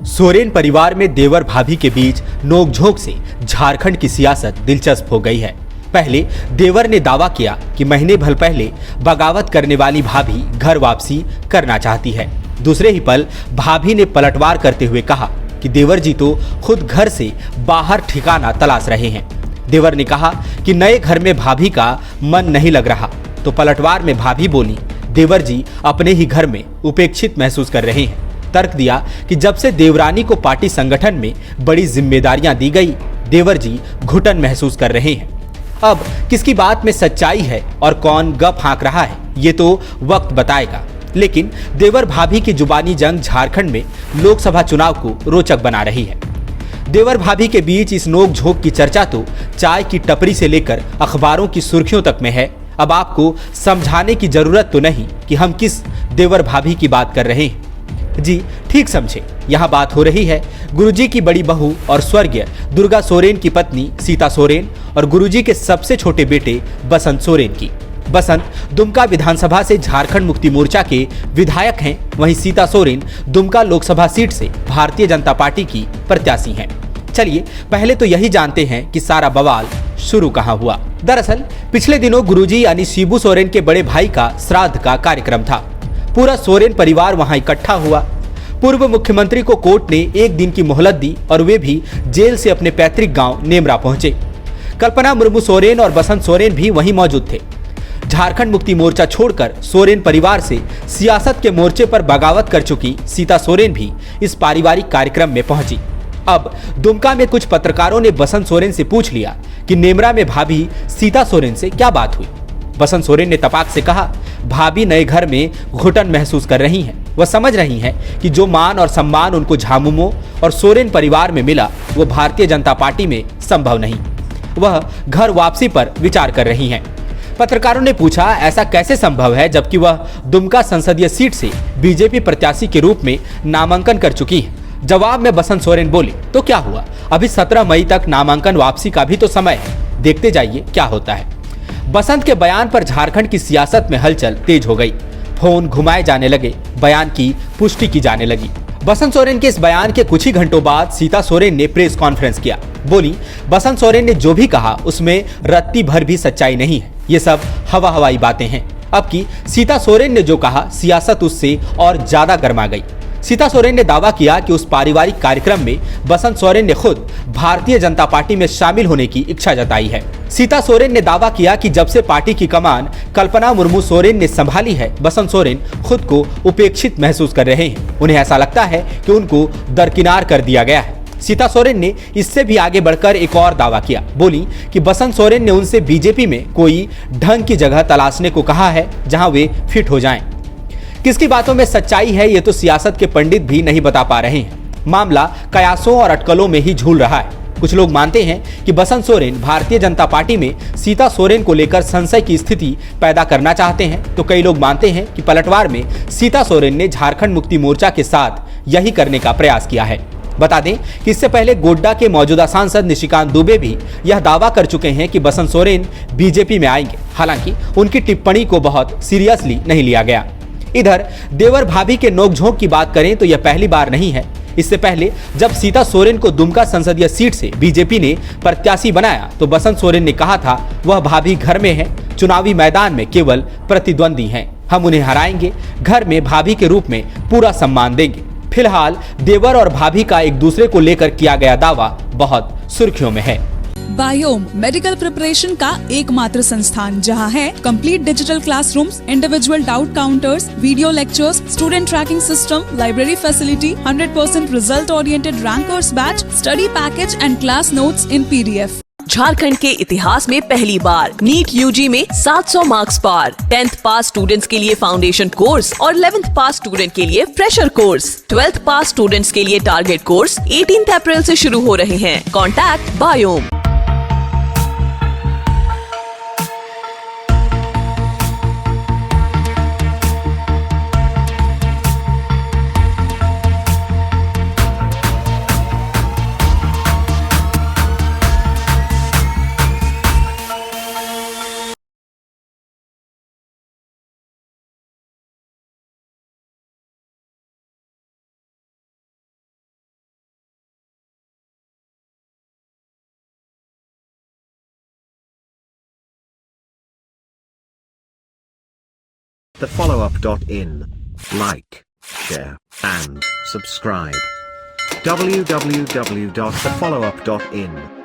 सोरेन परिवार में देवर भाभी के बीच नोकझोंक से झारखंड की सियासत दिलचस्प हो गई है। पहले देवर ने दावा किया कि महीने भर पहले बगावत करने वाली भाभी घर वापसी करना चाहती है। दूसरे ही पल भाभी ने पलटवार करते हुए कहा कि देवर जी तो खुद घर से बाहर ठिकाना तलाश रहे हैं। देवर ने कहा कि नए घर में भाभी का मन नहीं लग रहा, तो पलटवार में भाभी बोली, देवर जी अपने ही घर में उपेक्षित महसूस कर रहे हैं। तर्क दिया कि जब से देवरानी को पार्टी संगठन में बड़ी जिम्मेदारियां दी गई, देवर जी घुटन महसूस कर रहे हैं। अब किसकी बात में सच्चाई है और कौन गप हाँक रहा है, ये तो वक्त बताएगा। लेकिन देवर भाभी की जुबानी जंग झारखंड में लोकसभा चुनाव को रोचक बना रही है। देवर भाभी के बीच इस नोक-झोंक की चर्चा तो चाय की टपरी से लेकर अखबारों की सुर्खियों तक में है। अब आपको समझाने की जरूरत तो नहीं कि हम किस देवर भाभी की बात कर रहे हैं। जी ठीक समझे, यहाँ बात हो रही है गुरुजी की बड़ी बहू और स्वर्गीय दुर्गा सोरेन की पत्नी सीता सोरेन और गुरुजी के सबसे छोटे बेटे बसंत सोरेन की। बसंत दुमका विधानसभा से झारखंड मुक्ति मोर्चा के विधायक हैं, वहीं सीता सोरेन दुमका लोकसभा सीट से भारतीय जनता पार्टी की प्रत्याशी हैं। चलिए पहले तो यही जानते हैं कि सारा बवाल शुरू कहाँ हुआ। दरअसल पिछले दिनों गुरुजी यानी शिबू सोरेन के बड़े भाई का श्राद्ध का कार्यक्रम था। पूरा सोरेन परिवार वहां इकट्ठा हुआ। पूर्व मुख्यमंत्री को कोर्ट ने एक दिन की मोहलत दी और वे भी जेल से अपने पैतृक गांव नेमरा पहुंचे। कल्पना मुर्मू सोरेन और बसंत सोरेन भी वहीं मौजूद थे। झारखंड मुक्ति मोर्चा छोड़कर सोरेन परिवार से सियासत के मोर्चे पर बगावत कर चुकी सीता सोरेन भी इस पारिवारिक कार्यक्रम में पहुंची। अब दुमका में कुछ पत्रकारों ने बसंत सोरेन से पूछ लिया कि नेमरा में भाभी सीता सोरेन से क्या बात हुई। बसंत सोरेन ने तपाक से कहा, भाभी नए घर में घुटन महसूस कर रही हैं। वह समझ रही हैं कि जो मान और सम्मान उनको झामुमो और सोरेन परिवार में मिला वो भारतीय जनता पार्टी में संभव नहीं। वह घर वापसी पर विचार कर रही हैं। पत्रकारों ने पूछा, ऐसा कैसे संभव है जबकि वह दुमका संसदीय सीट से बीजेपी प्रत्याशी के रूप में नामांकन कर चुकी है। जवाब में बसंत सोरेन बोली, तो क्या हुआ, अभी 17 मई तक नामांकन वापसी का भी तो समय है, देखते जाइए क्या होता है। बसंत के बयान पर झारखंड की सियासत में हलचल तेज हो गई। फोन घुमाए जाने लगे, बयान की पुष्टि की जाने लगी। बसंत सोरेन के इस बयान के कुछ ही घंटों बाद सीता सोरेन ने प्रेस कॉन्फ्रेंस किया। बोली, बसंत सोरेन ने जो भी कहा उसमें रत्ती भर भी सच्चाई नहीं है, ये सब हवा हवाई बातें हैं। अब की सीता सोरेन ने जो कहा, सियासत उससे और ज्यादा गर्मा गई। सीता सोरेन ने दावा किया कि उस पारिवारिक कार्यक्रम में बसंत सोरेन ने खुद भारतीय जनता पार्टी में शामिल होने की इच्छा जताई है। सीता सोरेन ने दावा किया कि जब से पार्टी की कमान कल्पना मुर्मू सोरेन ने संभाली है, बसंत सोरेन खुद को उपेक्षित महसूस कर रहे हैं। उन्हें ऐसा लगता है कि उनको दरकिनार कर दिया गया है। सीता सोरेन ने इससे भी आगे बढ़कर एक और दावा किया। बोली कि बसंत सोरेन ने उनसे बीजेपी में कोई ढंग की जगह तलाशने को कहा है जहां वे फिट हो जाएं। किसकी बातों में सच्चाई है ये तो सियासत के पंडित भी नहीं बता पा रहे हैं। मामला कयासों और अटकलों में ही झूल रहा है। कुछ लोग मानते हैं कि बसंत सोरेन भारतीय जनता पार्टी में सीता सोरेन को लेकर संशय की स्थिति पैदा करना चाहते हैं, तो कई लोग मानते हैं कि पलटवार में सीता सोरेन ने झारखंड मुक्ति मोर्चा के साथ यही करने का प्रयास किया है। बता दें कि इससे पहले गोड्डा के मौजूदा सांसद निशिकांत दुबे भी यह दावा कर चुके हैं कि बसंत सोरेन बीजेपी में आएंगे। हालांकि उनकी टिप्पणी को बहुत सीरियसली नहीं लिया गया। इधर देवर भाभी के नोकझोंक की बात करें तो यह पहली बार नहीं है। इससे पहले जब सीता सोरेन को दुमका संसदीय सीट से बीजेपी ने प्रत्याशी बनाया तो बसंत सोरेन ने कहा था, वह भाभी घर में है, चुनावी मैदान में केवल प्रतिद्वंदी हैं, हम उन्हें हराएंगे, घर में भाभी के रूप में पूरा सम्मान देंगे। फिलहाल देवर और भाभी का एक दूसरे को लेकर किया गया दावा बहुत सुर्खियों में है। बायोम मेडिकल प्रिपरेशन का एकमात्र संस्थान जहां है complete digital classrooms, individual doubt counters, video lectures, student tracking system, library facility, 100% result oriented rankers batch, study package and class notes in PDF। Jharkhand के इतिहास में पहली बार नीट यूजी में 700 मार्क्स पार। 10th पास स्टूडेंट्स के लिए फाउंडेशन कोर्स और 11th पास student के लिए फ्रेशर कोर्स। 12th पास स्टूडेंट्स के लिए टारगेट कोर्स 18 अप्रैल से शुरू हो रहे हैं। Contact biome. thefollowup.in. Like, share, and subscribe. www.thefollowup.in